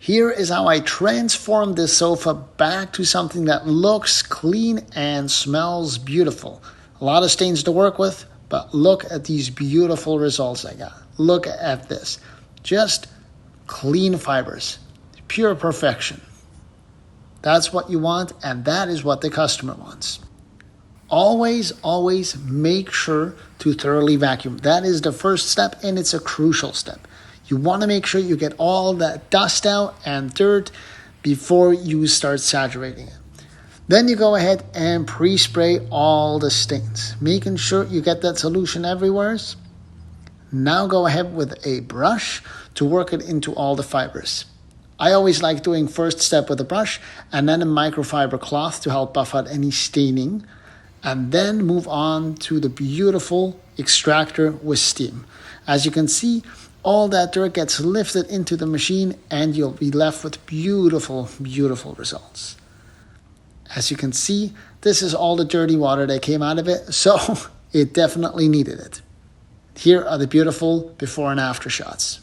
Here is how I transformed this sofa back to something that looks clean and smells beautiful. A lot of stains to work with, but look at these beautiful results I got. Look at this. Just clean fibers. Pure perfection. That's what you want, and that is what the customer wants. Always, always make sure to thoroughly vacuum. That is the first step, and it's a crucial step. You want to make sure you get all that dust out and dirt before you start saturating it. Then you go ahead and pre-spray all the stains, making sure you get that solution everywhere. Now go ahead with a brush to work it into all the fibers. I always like doing first step with a brush and then a microfiber cloth to help buff out any staining, and then move on to the beautiful extractor with steam. As you can see, all that dirt gets lifted into the machine and you'll be left with beautiful, beautiful results. As you can see, this is all the dirty water that came out of it, so it definitely needed it. Here are the beautiful before and after shots.